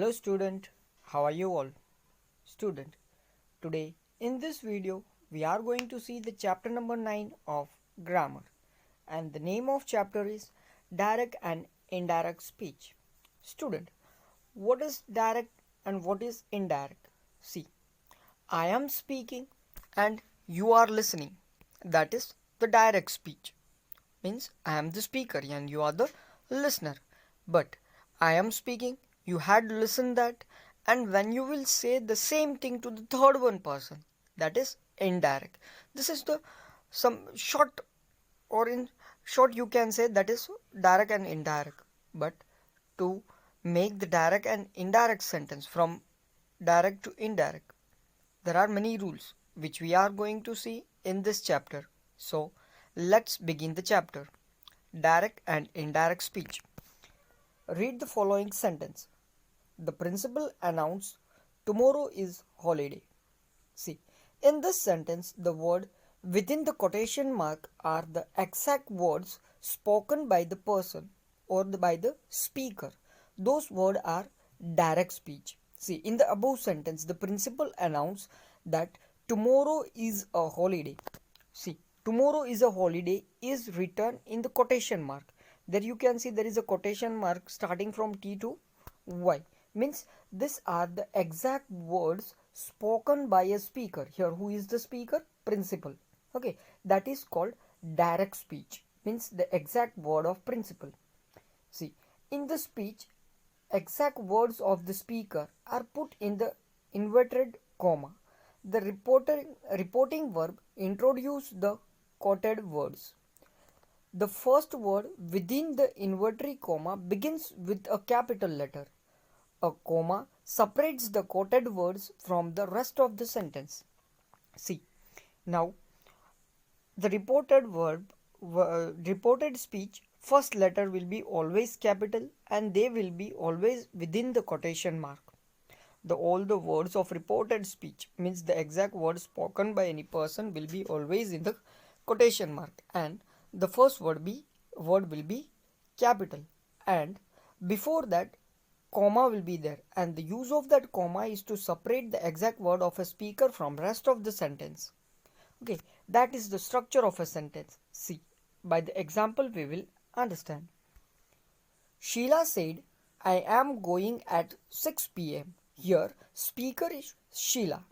Hello student, how are you all? Student, today in this video we are going to see the chapter number 9 of grammar, and the name of chapter is direct and indirect speech. Student, what is direct and what is indirect? See, I am speaking and you are listening. That is the direct speech. Means I am the speaker and you are the listener. But I am speaking, you had listened that, and when you will say the same thing to the third one person, that is indirect. This is the some short, or in short you can say that is direct and indirect. But to make the direct and indirect sentence from direct to indirect, there are many rules which we are going to see in this chapter. So let's begin the chapter. Direct and indirect speech. Read the following sentence. The principal announced tomorrow is holiday. See, in this sentence, the word within the quotation mark are the exact words spoken by the person or by the speaker. Those words are direct speech. See, in the above sentence, the principal announced that tomorrow is a holiday. See, tomorrow is a holiday is written in the quotation mark. There you can see there is a quotation mark starting from T to Y. Means these are the exact words spoken by a speaker. Here who is the speaker? Principal. Okay, that is called direct speech. Means the exact word of principal. See, in the speech, exact words of the speaker are put in the inverted comma. The reporting verb introduce the quoted words. The first word within the inverted comma begins with a capital letter. A comma separates the quoted words from the rest of the sentence. See, now the reported speech, first letter will be always capital and they will be always within the quotation mark. All the words of reported speech means the exact words spoken by any person will be always in the quotation mark, and the first word will be capital, and before that comma will be there, and the use of that comma is to separate the exact word of a speaker from rest of the sentence. Okay, that is the structure of a sentence. See, by the example we will understand. Sheila said, I am going at 6 p.m. Here, speaker is Sheila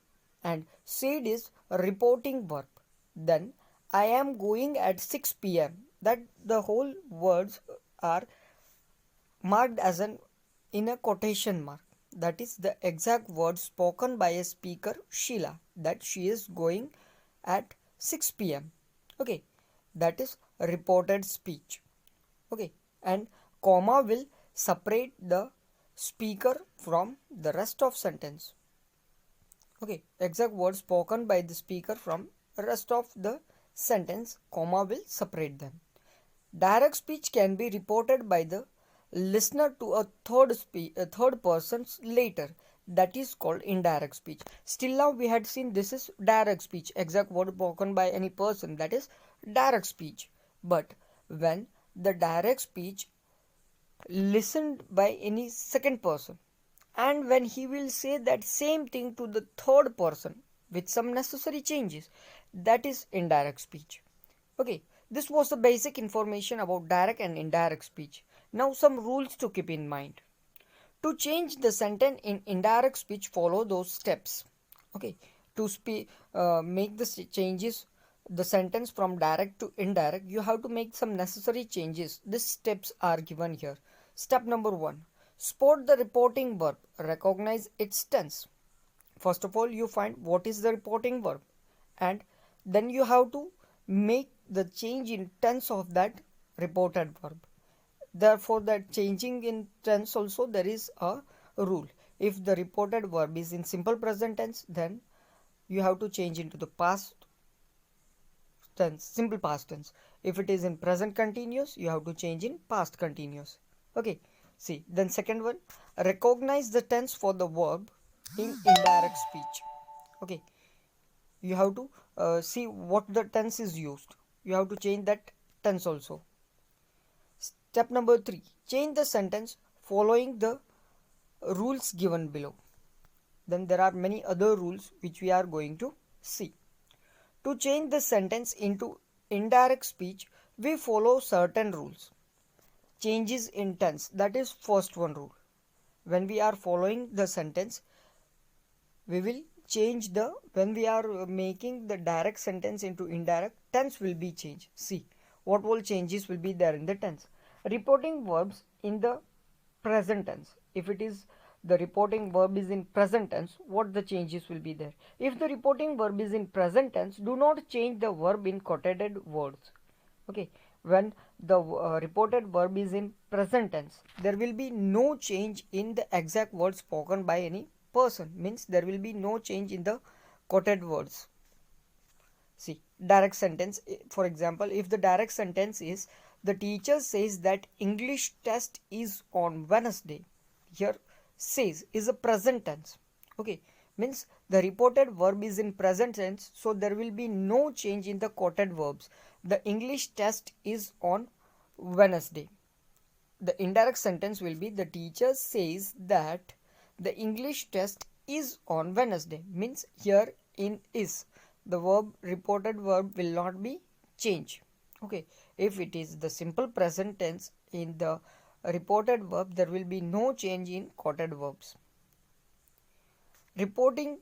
and said is a reporting verb. Then, I am going at 6 p.m. That the whole words are marked as in a quotation mark. That is the exact word spoken by a speaker Sheila, that she is going at 6 p.m. Okay, that is reported speech. Okay, and comma will separate the speaker from the rest of sentence. Okay, exact words spoken by the speaker from rest of the sentence, comma will separate them. Direct speech can be reported by the listener to a third person later. That is called indirect speech. Still now we had seen this is direct speech, exact word spoken by any person, that is direct speech. But when the direct speech listened by any second person, and when he will say that same thing to the third person with some necessary changes, that is indirect speech. Okay, this was the basic information about direct and indirect speech. Now some rules to keep in mind. To change the sentence in indirect speech, follow those steps. Okay, to make the changes the sentence from direct to indirect, you have to make some necessary changes. These steps are given here. Step number 1, spot the reporting verb, recognize its tense. First of all, you find what is the reporting verb, and then you have to make the change in tense of that reported verb. Therefore, that changing in tense also there is a rule. If the reported verb is in simple present tense, then you have to change into the past tense, simple past tense. If it is in present continuous, you have to change in past continuous. Okay, see, then second one, recognize the tense for the verb in indirect speech. Okay, you have to see what the tense is used. You have to change that tense also. Step number 3, change the sentence following the rules given below. Then there are many other rules which we are going to see. To change the sentence into indirect speech, we follow certain rules. Changes in tense, that is first one rule. When we are following the sentence, we will change the, when we are making the direct sentence into indirect, tense will be changed. See what all changes will be there in the tense. Reporting verbs in the present tense. If it is the reporting verb is in present tense, what the changes will be there? If the reporting verb is in present tense, do not change the verb in quoted words. Okay, when the reported verb is in present tense, there will be no change in the exact words spoken by any person, means there will be no change in the quoted words. See, direct sentence, for example, if the direct sentence is the teacher says that English test is on Wednesday, here says is a present tense. Okay, means the reported verb is in present tense, so there will be no change in the quoted verbs. The English test is on Wednesday. The indirect sentence will be the teacher says that the English test is on Wednesday, means here in is the verb, reported verb will not be changed. Okay, if it is the simple present tense in the reported verb, there will be no change in quoted verbs. Reporting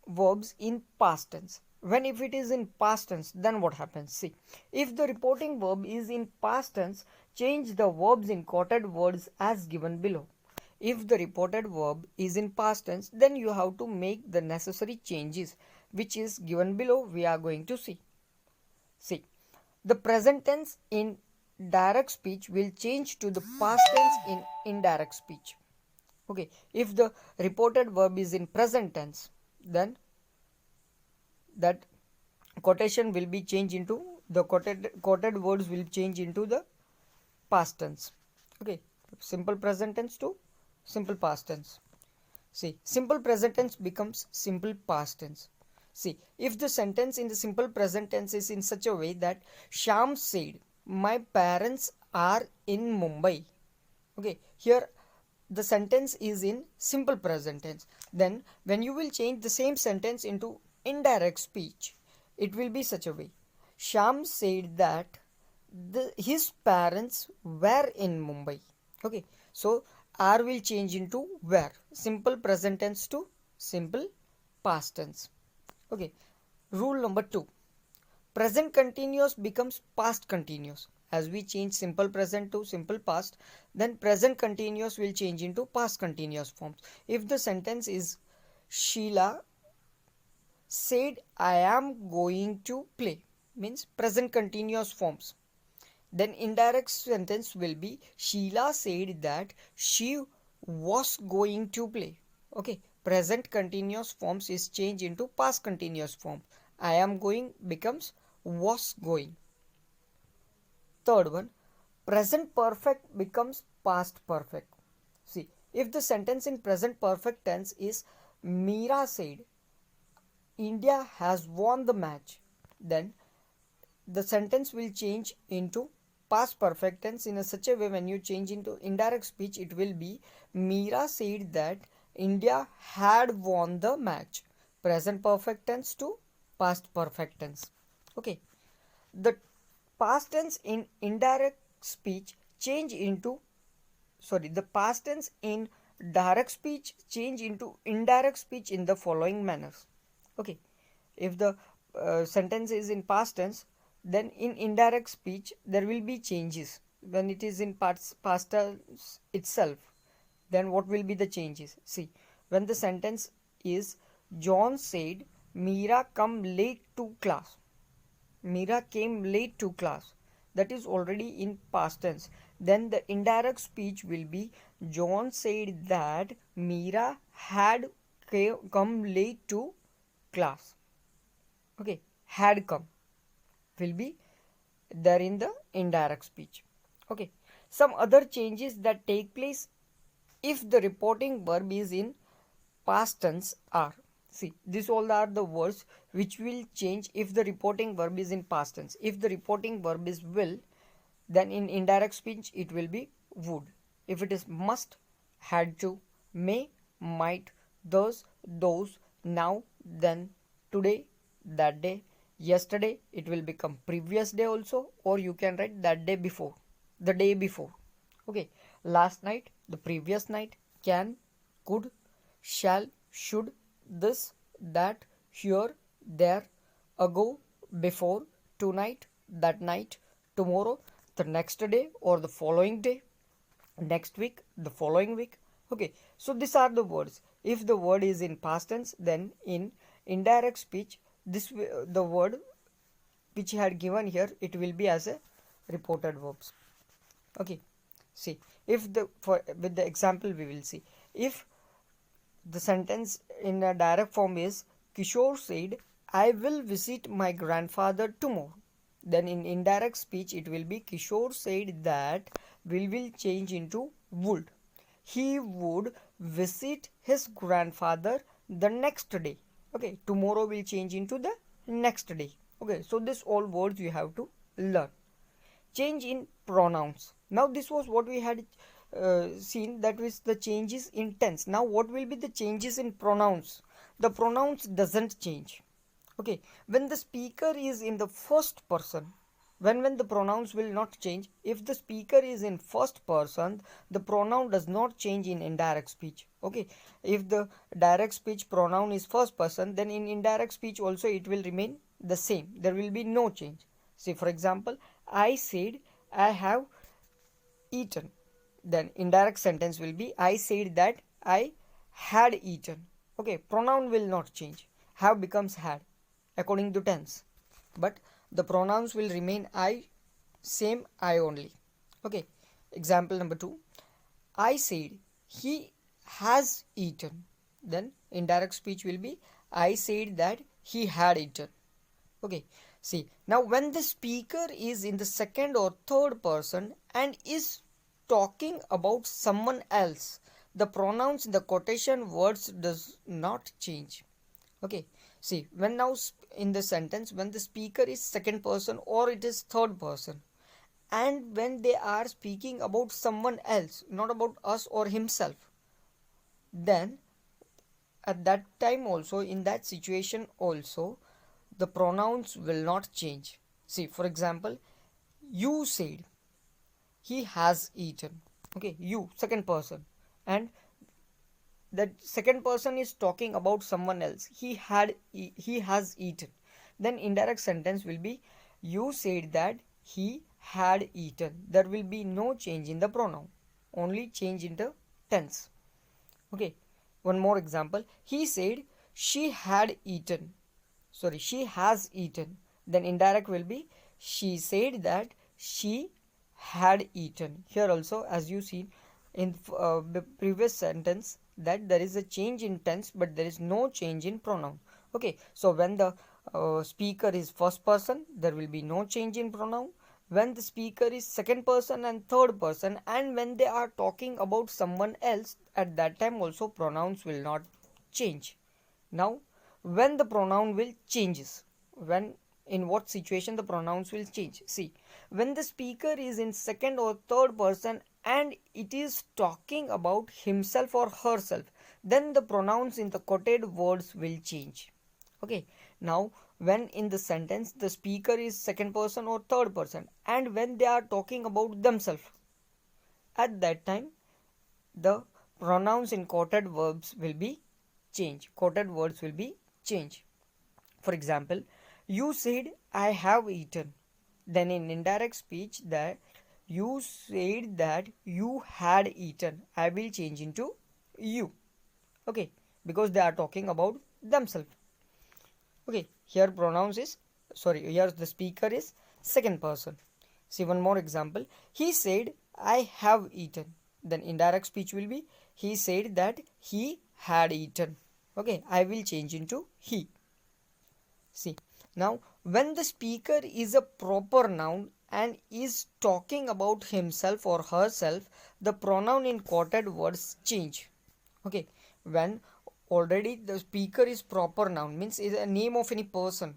verbs in past tense. When if it is in past tense, then what happens? See, if the reporting verb is in past tense, change the verbs in quoted words as given below. If the reported verb is in past tense, then you have to make the necessary changes which is given below. We are going to see. See, the present tense in direct speech will change to the past tense in indirect speech. Okay, if the reported verb is in present tense, then that quotation will be changed into the quoted words will change into the past tense. Okay, simple present tense to simple past tense. See, simple present tense becomes simple past tense. See, if the sentence in the simple present tense is in such a way that Sham said, my parents are in Mumbai. Okay, here the sentence is in simple present tense. Then when you will change the same sentence into indirect speech, it will be such a way. Sham said that his parents were in Mumbai. Okay, so are will change into were. Simple present tense to simple past tense. Okay, rule number 2. Present continuous becomes past continuous. As we change simple present to simple past, then present continuous will change into past continuous forms. If the sentence is Sheila said I am going to play, means present continuous forms. Then indirect sentence will be Sheila said that she was going to play. Okay, present continuous forms is changed into past continuous form. I am going becomes was going. Third one, present perfect becomes past perfect. See, if the sentence in present perfect tense is Meera said India has won the match, then the sentence will change into past perfect tense in such a way. When you change into indirect speech, it will be Meera said that India had won the match. Present perfect tense to past perfect tense. Okay, the past tense in indirect speech change into the past tense in direct speech change into indirect speech in the following manners. Okay, if the sentence is in past tense, then in indirect speech there will be changes. When it is in past tense itself, then what will be the changes? See, when the sentence is John said Meera come late to class, Meera came late to class, that is already in past tense. Then the indirect speech will be John said that Meera had come late to class. Okay, had come will be there in the indirect speech. Okay, some other changes that take place if the reporting verb is in past tense are, see, these all are the words which will change if the reporting verb is in past tense. If the reporting verb is will, then in indirect speech it will be would. If it is must, had to, may, might, thus, those, now, then, today, that day, yesterday. It will become previous day also, or you can write that day before, the day before. Okay, last night, the previous night, can, could, shall, should, this, that, here, there, ago, before, tonight, that night, tomorrow, the next day or the following day, next week, the following week. Okay, so these are the words. If the word is in past tense, then in indirect speech, the word which I had given here, it will be as a reported verbs. Okay, see, if the for with the example we will see, if the sentence in a direct form is Kishore said, I will visit my grandfather tomorrow. Then in indirect speech it will be Kishore said that will change into would. He would visit his grandfather the next day. Okay, tomorrow will change into the next day. Okay, so this all words you have to learn. Change in pronouns. Now this was what we had seen, that was the changes in tense. Now what will be the changes in pronouns? The pronouns doesn't change. Okay, when the speaker is in the first person, when the pronouns will not change. If the speaker is in first person, the pronoun does not change in indirect speech. Okay, if the direct speech pronoun is first person, then in indirect speech also it will remain the same. There will be no change. See, for example, I said I have eaten. Then indirect sentence will be I said that I had eaten. Okay, pronoun will not change. Have becomes had according to tense, but the pronouns will remain I, same I only. Okay, example number 2, I said he has eaten. Then indirect speech will be I said that he had eaten. Okay, see, now when the speaker is in the second or third person and is talking about someone else, the pronouns in the quotation words does not change. Okay, see, when now in the sentence, when the speaker is second person or it is third person, and when they are speaking about someone else, not about us or himself, then at that time also, in that situation also, the pronouns will not change. See, for example, you said he has eaten. Okay, you, second person, and that second person is talking about someone else. He has eaten. Then indirect sentence will be you said that he had eaten. There will be no change in the pronoun, only change in the tense. Okay, one more example, he said she had eaten. Sorry, she has eaten. Then indirect will be she said that she had eaten. Here also, as you see in the previous sentence, that there is a change in tense but there is no change in pronoun. Okay, so when the speaker is first person, there will be no change in pronoun. When the speaker is second person and third person, and when they are talking about someone else, at that time also pronouns will not change. Now when the pronoun will changes, when in what situation the pronouns will change? See, when the speaker is in second or third person and it is talking about himself or herself, then the pronouns in the quoted words will change. Okay, now when in the sentence the speaker is second person or third person and when they are talking about themselves, at that time the pronouns in quoted verbs will be change, quoted words will be change. For example, you said I have eaten. Then in indirect speech, that you said that you had eaten, I will change into you. Okay, because they are talking about themselves. Okay, here pronouns is, sorry, here the speaker is second person. See one more example, he said I have eaten. Then indirect speech will be he said that he had eaten. Okay, I will change into he. See, now when the speaker is a proper noun and is talking about himself or herself, the pronoun in quoted words change. Okay, when already the speaker is proper noun, means is a name of any person,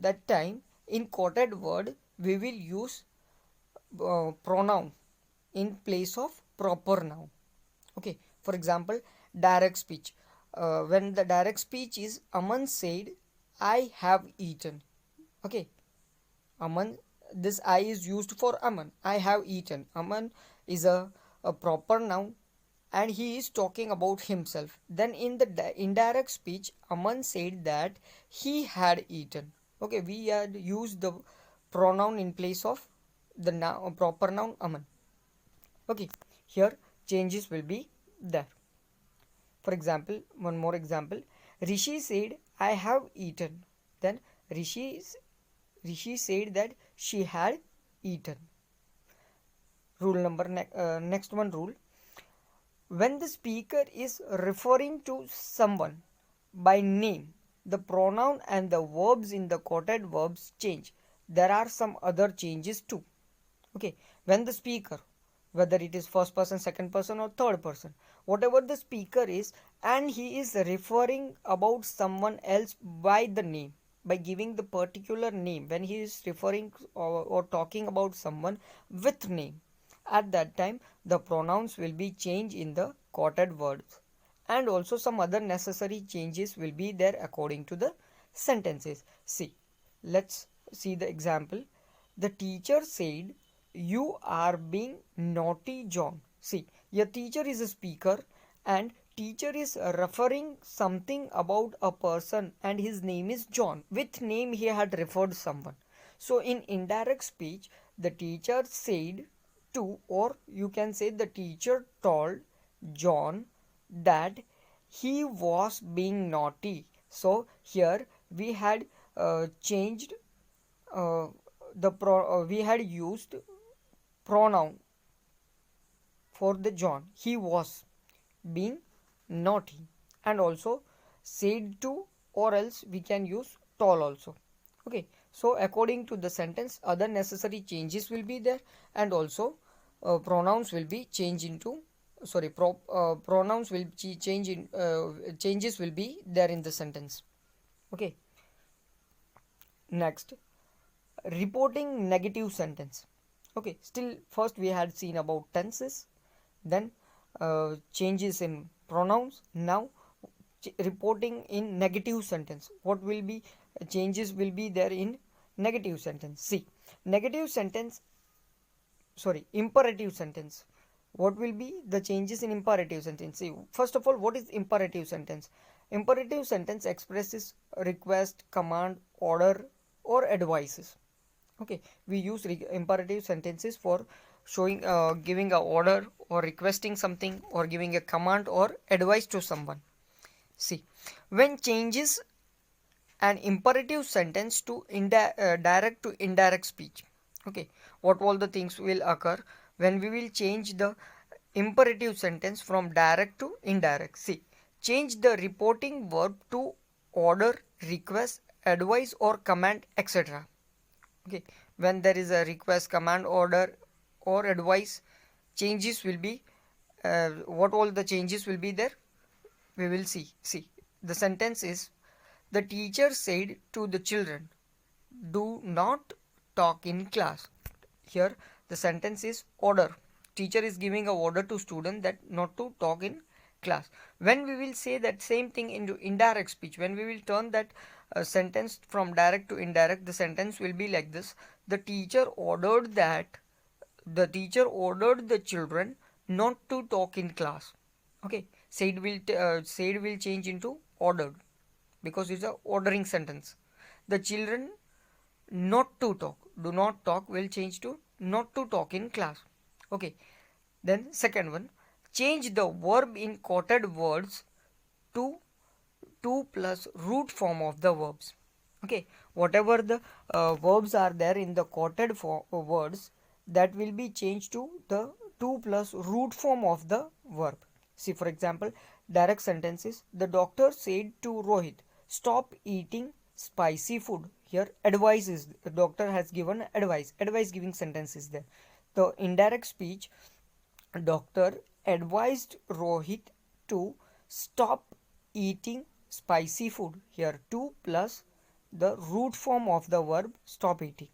that time in quoted word we will use pronoun in place of proper noun. Okay, For example, direct speech. When the direct speech is Aman said, I have eaten. Okay, Aman, this I is used for Aman. I have eaten. Aman is a proper noun and he is talking about himself. Then in the indirect speech, Aman said that he had eaten. Okay, we had used the pronoun in place of the proper noun Aman. Okay, here changes will be there. For example, one more example. Rishi said, I have eaten. Then Rishi said that she had eaten. Next one rule. When the speaker is referring to someone by name, the pronoun and the verbs in the quoted verbs change. There are some other changes too. Okay, when the speaker, whether it is first person, second person, or third person, whatever the speaker is, and he is referring about someone else by the name, by giving the particular name, when he is referring or talking about someone with name, at that time the pronouns will be changed in the quoted words, and also some other necessary changes will be there according to the sentences. See, let's see the example. The teacher said, you are being naughty, John. See, your teacher is a speaker and teacher is referring something about a person and his name is John. With name he had referred someone. So in indirect speech, the teacher said to, or you can say the teacher told John that he was being naughty. So here we had changed we had used pronoun for the John. He was being naughty, and also said to, or else we can use told also. Okay, so according to the sentence, other necessary changes will be there, and also pronouns will be changed into pronouns will change in changes will be there in the sentence. Okay, next, reporting negative sentence. Okay, still first we had seen about tenses, then changes in pronouns. Now reporting in negative sentence. What will be changes will be there in negative sentence? See, negative sentence, imperative sentence. What will be the changes in imperative sentence? See, first of all, what is imperative sentence? Imperative sentence expresses request, command, order, or advices. Okay, we use imperative sentences for showing giving a order or requesting something or giving a command or advice to someone. See, when changes an imperative sentence to direct to indirect speech. Okay, what all the things will occur when we will change the imperative sentence from direct to indirect? See, change the reporting verb to order, request, advise, or command, etc. Okay, when there is a request, command, order, or advice, changes will be what all the changes will be there, we will see. The sentence is, the teacher said to the children, do not talk in class. Here the sentence is order. Teacher is giving a order to student that not to talk in class. When we will say that same thing into indirect speech, when we will turn that sentence from direct to indirect, the sentence will be like this: the teacher ordered the children not to talk in class. Okay, said will change into ordered, because it's a ordering sentence. The children not to talk, do not talk, will change to not to talk in class. Okay, then second one, change the verb in quoted words to 2 plus root form of the verbs. Okay, whatever the verbs are there in the quoted words, that will be changed to the 2 plus root form of the verb. See, for example, direct sentences: the doctor said to Rohit, stop eating spicy food. Here advice is, the doctor has given advice giving sentence is there. The indirect speech, doctor advised Rohit to stop eating spicy food. Here 2 plus the root form of the verb stop eating.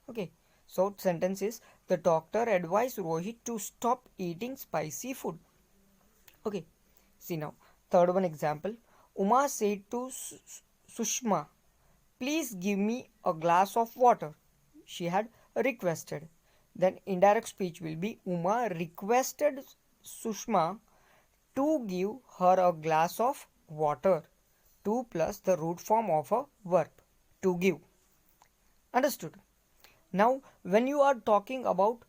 Okay, so sentence is, the doctor advised Rohit to stop eating spicy food. Okay, see now, third one example. Uma said to Sushma, please give me a glass of water. She had requested. Then indirect speech will be Uma requested Sushma to give her a glass of water. To plus the root form of a verb, to give. Understood? Now, when you are talking about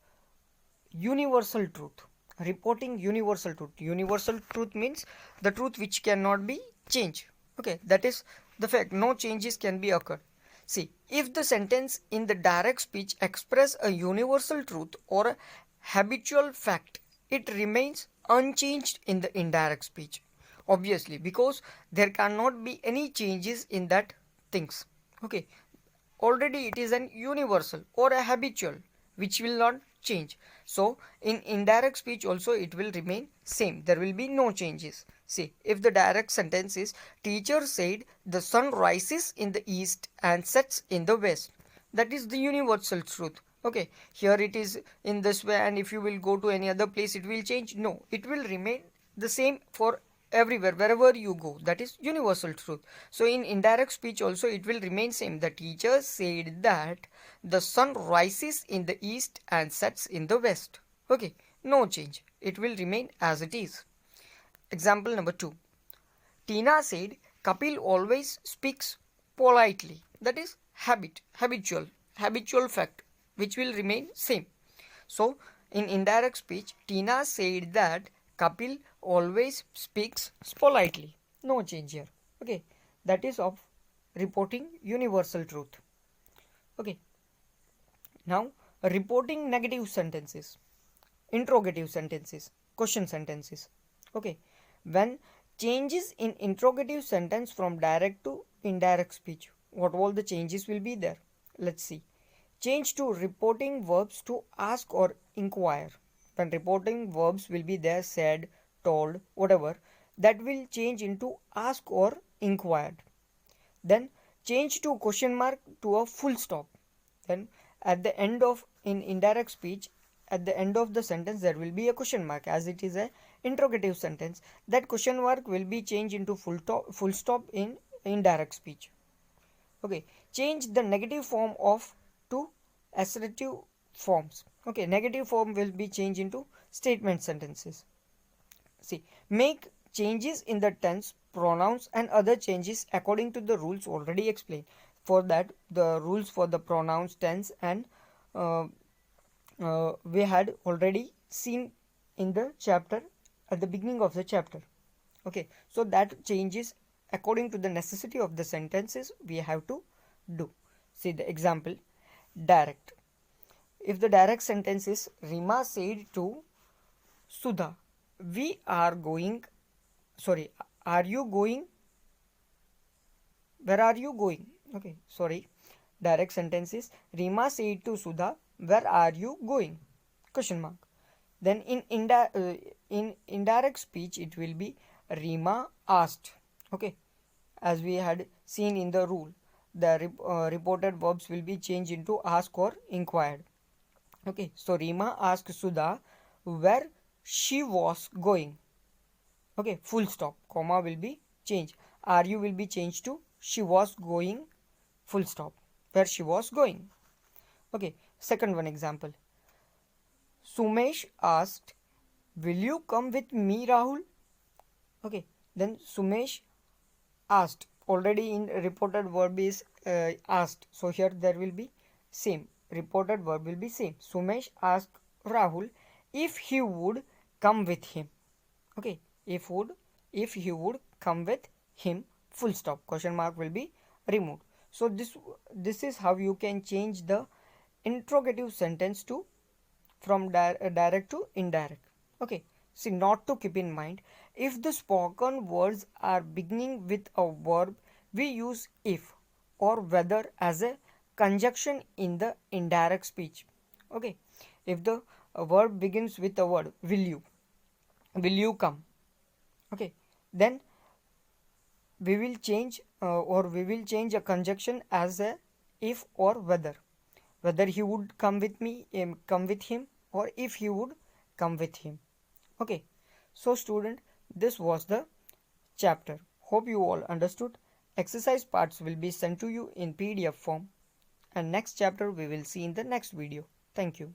universal truth, reporting universal truth means the truth which cannot be changed. Okay, that is the fact, no changes can be occurred. See, if the sentence in the direct speech express a universal truth or a habitual fact, it remains unchanged in the indirect speech, obviously, because there cannot be any changes in that things. Okay, already it is an universal or a habitual which will not change. So in indirect speech also it will remain same, there will be no changes. See, if the direct sentence is teacher said the sun rises in the east and sets in the west, that is the universal truth. Okay, here it is in this way, and if you will go to any other place it will change? No, it will remain the same for everywhere, wherever you go, that is universal truth. So in indirect speech also it will remain same. The teacher said that the sun rises in the east and sets in the west. Okay, no change, it will remain as it is. Example number 2. Tina said Kapil always speaks politely, that is habitual fact which will remain same. So in indirect speech Tina said that Kapil always speaks politely, no change here. Okay, that is of reporting universal truth. Okay, now reporting negative sentences, interrogative sentences, question sentences. Okay, when changes in interrogative sentence from direct to indirect speech, what all the changes will be there? Let's see. Change to reporting verbs to ask or inquire. When reporting verbs will be there, said, told, whatever, that will change into ask or inquired. Then change to question mark to a full stop. Then at the end of, in indirect speech, at the end of the sentence there will be a question mark, as it is a interrogative sentence. That question mark will be changed into full stop in indirect speech. Okay, change the negative form of to assertive forms. Okay, negative form will be changed into statement sentences. See, make changes in the tense, pronouns and other changes according to the rules already explained. For that, the rules for the pronouns, tense and we had already seen in the chapter, at the beginning of the chapter. Okay, so that changes according to the necessity of the sentences we have to do. See the example, direct. If the direct sentence is Rima said to Sudha, we are going, sorry, are you going, where are you going? Okay, sorry, direct sentence is Rima said to Sudha, where are you going? Question mark. Then in indirect speech it will be Rima asked. Okay, as we had seen in the rule, the reported verbs will be changed into ask or inquired. Okay, so Rima asked Sudha where she was going. Okay, full stop, comma will be changed, RU will be changed to she was going, full stop, where she was going. Okay, second one example. Sumesh asked, will you come with me, Rahul? Okay, then Sumesh asked, already in reported verb is asked, so here there will be same, reported verb will be same. Sumesh asked Rahul if he would come with him. Okay, if he would come with him, full stop, question mark will be removed. So this is how you can change the interrogative sentence to from direct to indirect. Okay, see, not to keep in mind, if the spoken words are beginning with a verb, we use if or whether as a conjunction in the indirect speech. Okay, if the verb begins with a word will you come? Okay, then we will change a conjunction as a if or whether he would come with me, come with him, or if he would come with him. Okay, so student, This was the chapter. Hope you all understood. Exercise parts will be sent to you in PDF form, and next chapter we will see in the next video. Thank you.